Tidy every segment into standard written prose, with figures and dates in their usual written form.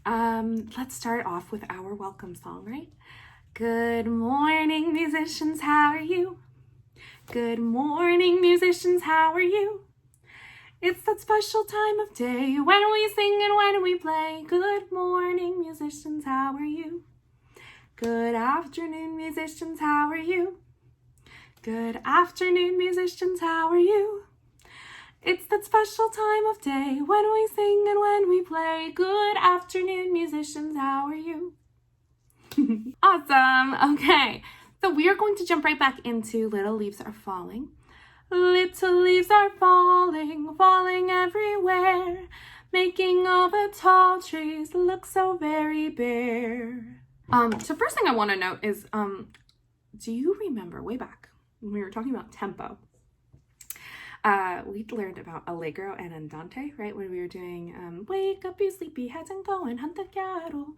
Let's start off with our welcome song, right? Good morning, musicians, how are you? Good morning, musicians, how are you? It's that special time of day when we sing and when we play. Good morning, musicians, how are you? Good afternoon, musicians, how are you? Good afternoon, musicians, how are you? It's that special time of day when we sing and when we play. Good afternoon, musicians, how are you? Awesome. Okay, so we are going to jump right back into Little Leaves Are Falling. Little leaves are falling, falling everywhere, making all the tall trees look so very bare. So first thing I want to note is, do you remember way back when we were talking about tempo? We learned about allegro and andante, right? When we were doing wake up you sleepyheads and go and hunt the cattle.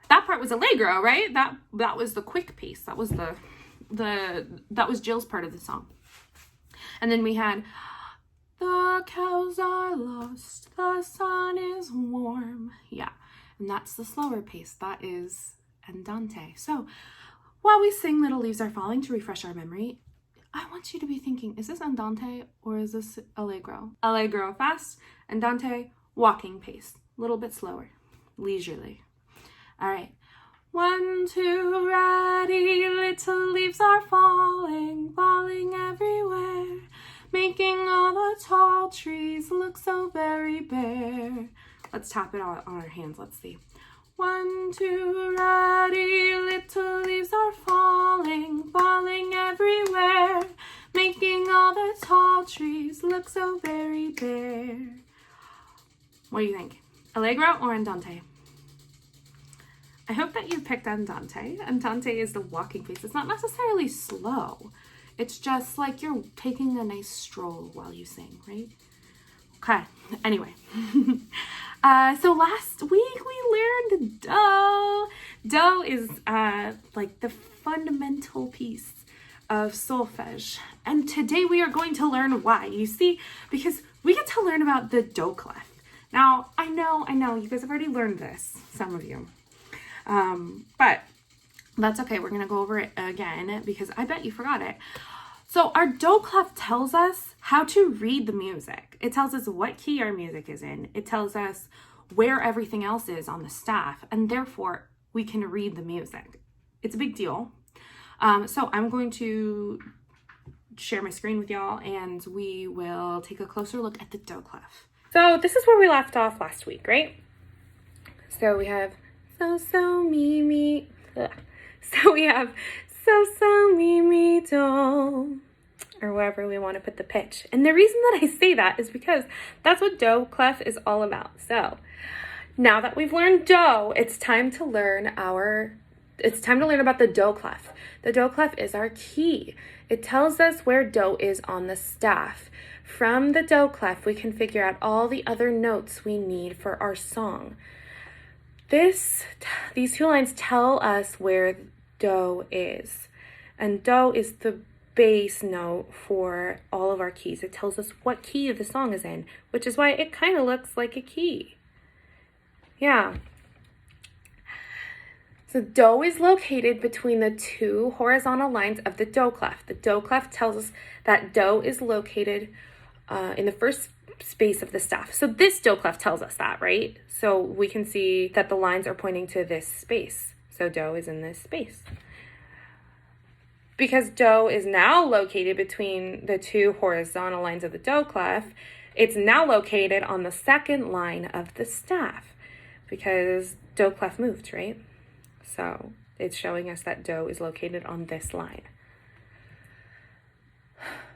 That part was allegro, right? That was the quick pace. That was that was Jill's part of the song. And then we had the cows are lost, the sun is warm. Yeah, and that's the slower pace. That is andante. So while we sing Little Leaves Are Falling to refresh our memory, I want you to be thinking, is this andante or is this allegro? Allegro fast, andante walking pace, a little bit slower, leisurely. All right. 1, 2, ready, little leaves are falling, falling everywhere, making all the tall trees look so very bare. Let's tap it on our hands. Let's see. 1, 2, ready, little leaves are falling, falling everywhere, making all the tall trees look so very bare. What do you think? Allegro or andante? I hope that you picked andante. Andante is the walking pace. It's not necessarily slow. It's just like you're taking a nice stroll while you sing, right? Okay, anyway. So last week we learned do. Do is like the fundamental piece of solfege. And today we are going to learn why. You see, because we get to learn about the do clef. Now, I know, you guys have already learned this, some of you. But that's okay. We're going to go over it again because I bet you forgot it. So our do clef tells us how to read the music. It tells us what key our music is in. It tells us where everything else is on the staff, and therefore we can read the music. It's a big deal. So I'm going to share my screen with y'all and we will take a closer look at the do clef. So this is where we left off last week, right? So we have so, mi. Ugh. So we have so, mi, do, or wherever we want to put the pitch. And the reason that I say that is because that's what do clef is all about. So now that we've learned do, it's time to learn about the do clef. The do clef is our key. It tells us where do is on the staff. From the do clef, we can figure out all the other notes we need for our song. These two lines tell us where do is, and do is the bass note for all of our keys. It tells us what key the song is in, which is why it kind of looks like a key. Yeah. So do is located between the two horizontal lines of the do clef. The do clef tells us that do is located in the first space of the staff. So this do clef tells us that, right? So we can see that the lines are pointing to this space. So do is in this space. Because do is now located between the two horizontal lines of the do clef, it's now located on the second line of the staff because do clef moved, right? So it's showing us that do is located on this line.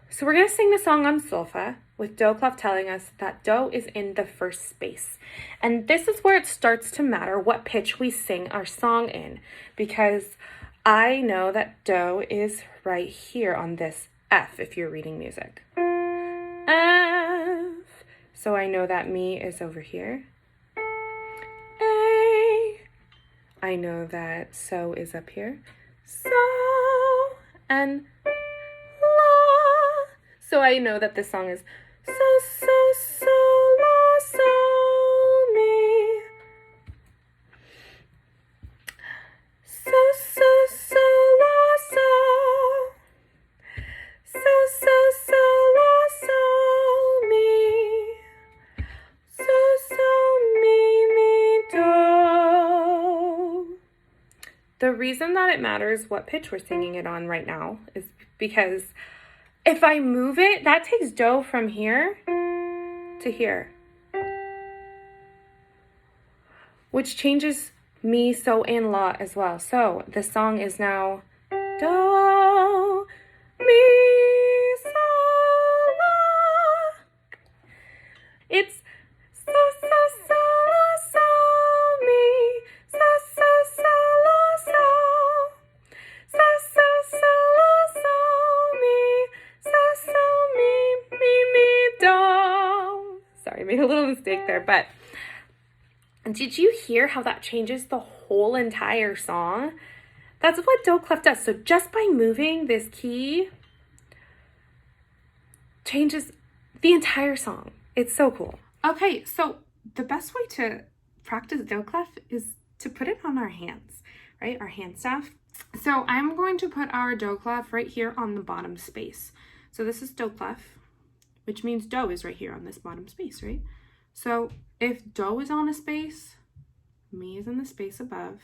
So we're going to sing the song on solfa with do clef telling us that do is in the first space. And this is where it starts to matter what pitch we sing our song in, because I know that do is right here on this F if you're reading music. F. So I know that mi is over here. A. I know that so is up here. So and la. So I know that this song is so, la, so, mi. reason that it matters what pitch we're singing it on right now is because if I move it, that takes do from here to here, which changes mi, so, and la as well. So the song is now do, mi, so, la. It's so, so, so, la, so, mi, so, so, so, la, so, so, so, so, la, so, mi, so, so, mi, do. Sorry, I made a little mistake there, but did you hear how that changes the whole entire song? That's what do clef does. So just by moving this key changes the entire song. It's so cool. Okay, so the best way to practice do clef is to put it on our hands, right? Our hand staff. So I'm going to put our do clef right here on the bottom space. So this is do clef, which means do is right here on this bottom space, right? So if do is on a space, mi is in the space above.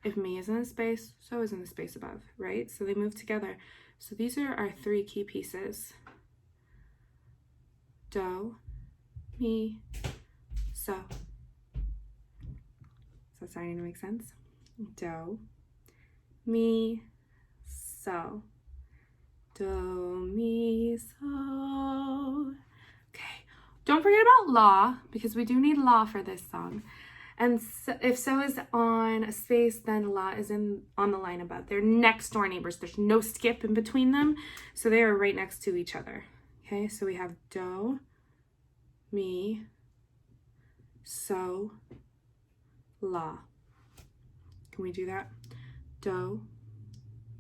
If mi is in the space, so is in the space above, right? So they move together. So these are our three key pieces. Do, mi, so. Is that starting to make sense? Do, mi, so. Do, mi, so. Okay. Don't forget about la, because we do need la for this song. And so, if so is on a space, then la is on the line above. They're next door neighbors. There's no skip in between them. So they are right next to each other. Okay, so we have do, mi, so, la. Can we do that? Do,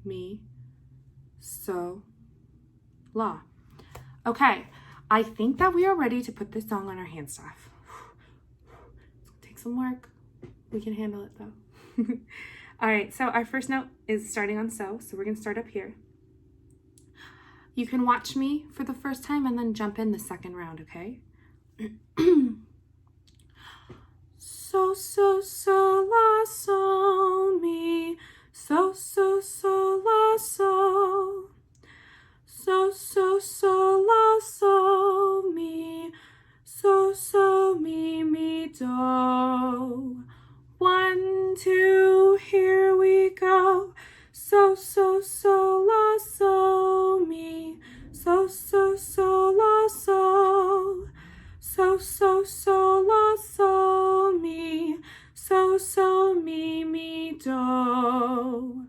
mi, so, la. Okay, I think that we are ready to put this song on our hand staff. It's gonna take some work. We can handle it though. All right, so our first note is starting on so we're gonna start up here. You can watch me for the first time and then jump in the second round, okay? So, so, so, la, so, mi. So, so, so, la, so. So, so, so, la, so, mi. So, so, mi, do. 1, 2, here we go. So, so, so, la, so, mi. So, so, so, la, so. So, so, so, la, so, mi. So, so, mi, do.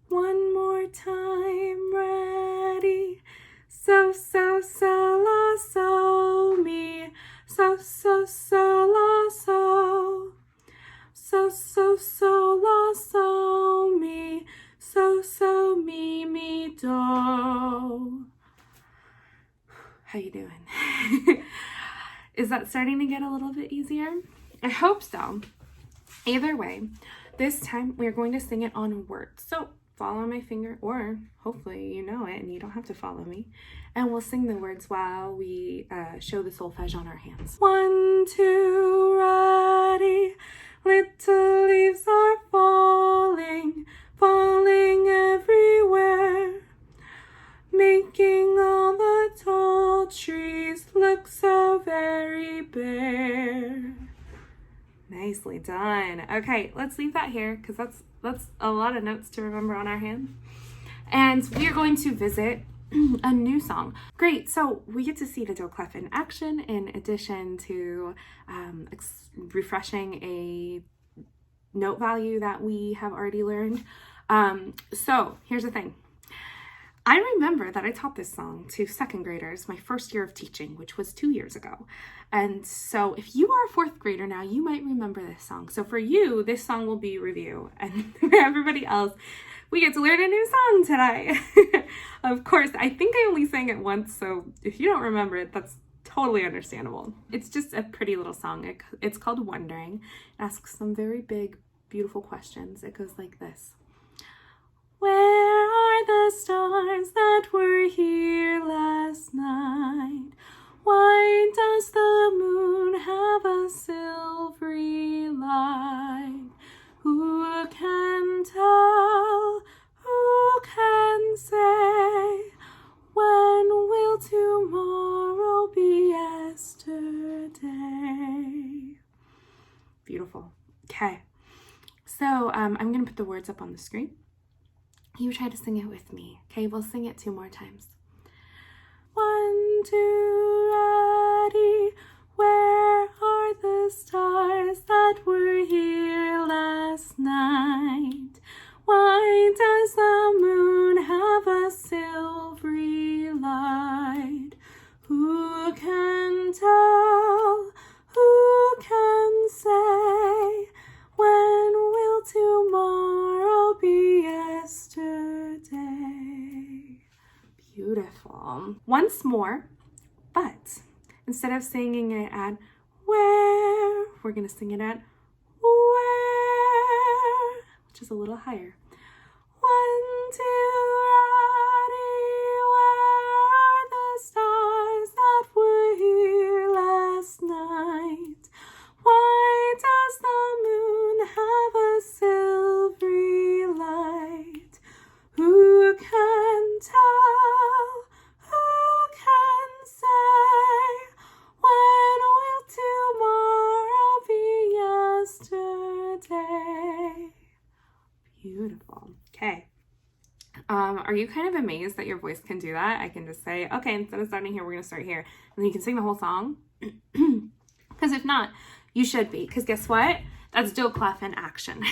One more time, ready? So, so, so, la, so, mi. So, so, so, la, so. So, so, so, la, so, mi. So, so, mi, do. How you doing? Is that starting to get a little bit easier? I hope so. Either way, this time we're going to sing it on words. So follow my finger, or hopefully you know it and you don't have to follow me. And we'll sing the words while we show the solfege on our hands. 1, 2, ready. Little leaves are falling, falling everywhere, making all the tall trees look so very bare. Nicely done. Okay, let's leave that here because that's a lot of notes to remember on our hand. And we are going to visit a new song. Great, so we get to see the do clef in action in addition to refreshing a note value that we have already learned. So here's the thing. I remember that I taught this song to second graders my first year of teaching, which was 2 years ago. And so if you are a fourth grader now, you might remember this song. So for you, this song will be review. And for everybody else, we get to learn a new song today. Of course, I think I only sang it once, so if you don't remember it, that's totally understandable. It's just a pretty little song. It's called Wondering. It asks some very big, beautiful questions. It goes like this. Where are the stars that were here last night? Why does the moon have a silvery light? Who can tell? Okay, so I'm going to put the words up on the screen. You try to sing it with me. Okay, we'll sing it 2 more times. 1, 2, ready. Where are the stars that were here last night? Why does the moon have a silvery light? Who can tell? Who can say? When will tomorrow be yesterday? Beautiful. Once more, but instead of singing it at where, we're going to sing it at where, which is a little higher. 1, 2, ready. Where are the stars that were here last night? Why does the moon have a silvery light? Who can tell? Who can say? When will tomorrow be yesterday? Beautiful. Okay. Are you kind of amazed that your voice can do that? I can just say, okay, instead of starting here, we're going to start here. And then you can sing the whole song. Because if not, you should be. Because guess what? That's Do Clef in action.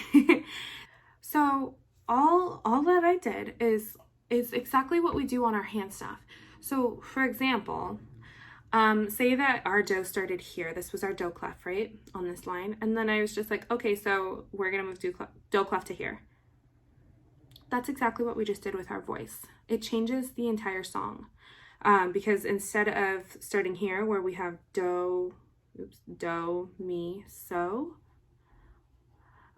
So all that I did is exactly what we do on our hand stuff. So for example, say that our Do started here. This was our Do Clef, right? On this line. And then I was just like, okay, so we're going to move Do Clef to here. That's exactly what we just did with our voice. It changes the entire song. Because instead of starting here where we have do, mi, so,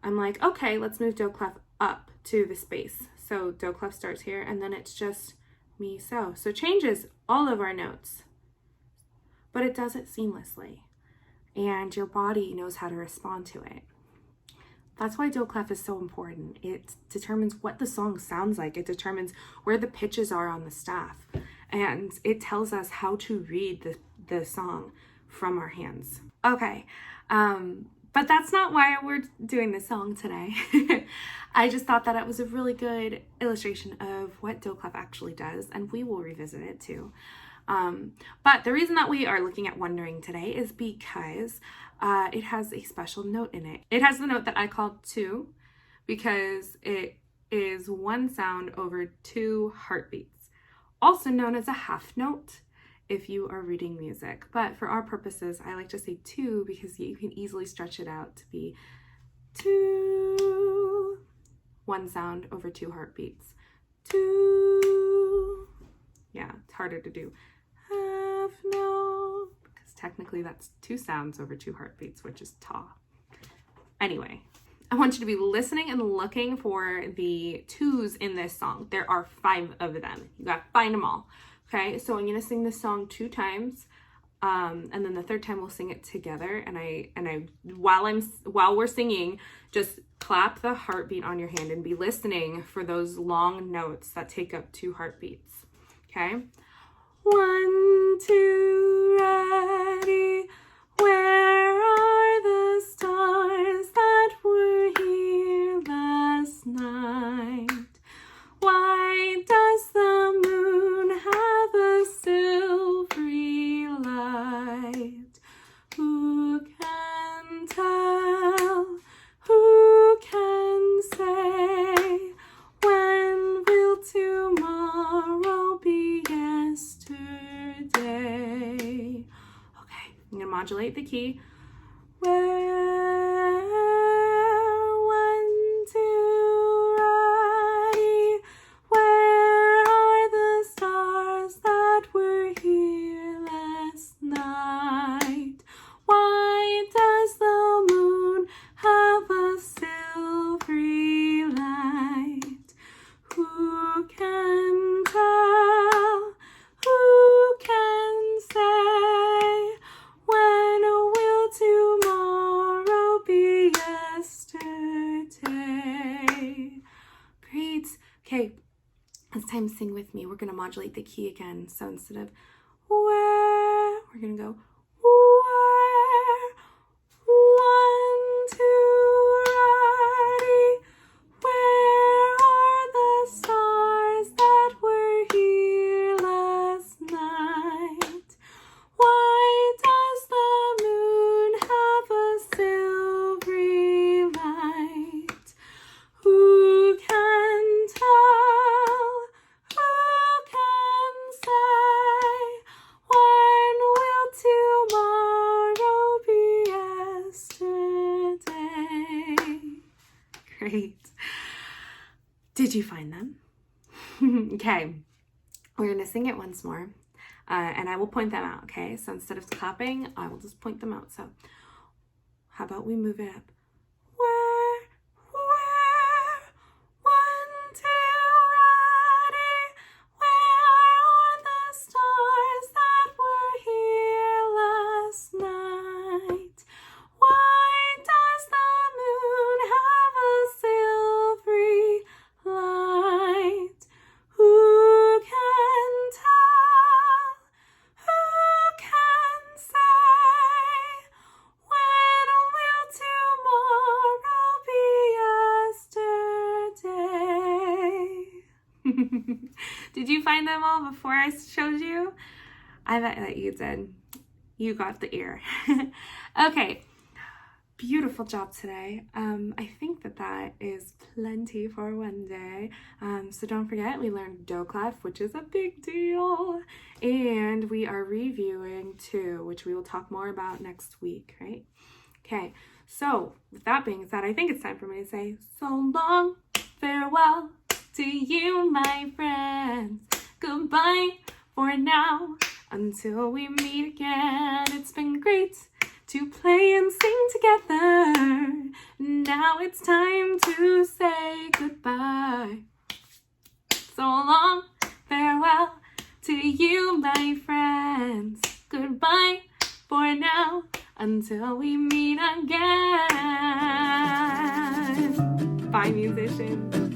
I'm like, okay, let's move Do Clef up to the space. So Do Clef starts here and then it's just mi, so. So it changes all of our notes, but it does it seamlessly. And your body knows how to respond to it. That's why Do Clef is so important. It determines what the song sounds like. It determines where the pitches are on the staff. And it tells us how to read the song from our hands. Okay, but that's not why we're doing this song today. I just thought that it was a really good illustration of what Do Clef actually does, and we will revisit it too. But the reason that we are looking at Wondering today is because it has a special note in it. It has the note that I call 2 because it is 1 sound over 2 heartbeats, also known as a half note if you are reading music. But for our purposes, I like to say 2 because you can easily stretch it out to be 2, 1 sound over 2 heartbeats. 2. Yeah, it's harder to do. Half note, because technically that's 2 sounds over 2 heartbeats, which is ta. Anyway, I want you to be listening and looking for the 2s in this song. There are 5 of them. You gotta find them all. Okay, so I'm gonna sing this song 2 times, and then the 3rd time we'll sing it together. And I while we're singing, just clap the heartbeat on your hand and be listening for those long notes that take up 2 heartbeats. Okay, 1, 2, ready. Where are the stars that were here last night? Why does the moon have a silvery light? Who can tell? Who can say? When will tomorrow be yesterday? Okay, I'm gonna modulate the key. Where, 1, 2, ready. Where are the stars that were here last night? Why does the moon have a silvery light? Who can tell? Who can say? When will tomorrow be yesterday? Great. Okay, it's time to sing with me. We're going to modulate the key again. So instead of where, we're going to go where. 1, 2, you find them? Okay, we're gonna sing it once more, and I will point them out, okay? So instead of clapping, I will just point them out. So how about we move it up? Where, one, two, ready? Where are the stars that were here last night? Why does the moon have a silvery light? Who can tell? Who can say? When will tomorrow be yesterday? Did you find them all before I showed you? I bet that you did. You got the ear. Okay. Beautiful job today. I think that is plenty for one day. So don't forget, we learned do clef, which is a big deal. And we are reviewing too, which we will talk more about next week, right? Okay, so with that being said, I think it's time for me to say so long, farewell to you, my friends. Goodbye for now, until we meet again. It's been great to play and sing together. Now it's time to say goodbye. So long, farewell to you, my friends. Goodbye for now, until we meet again. Bye, musicians.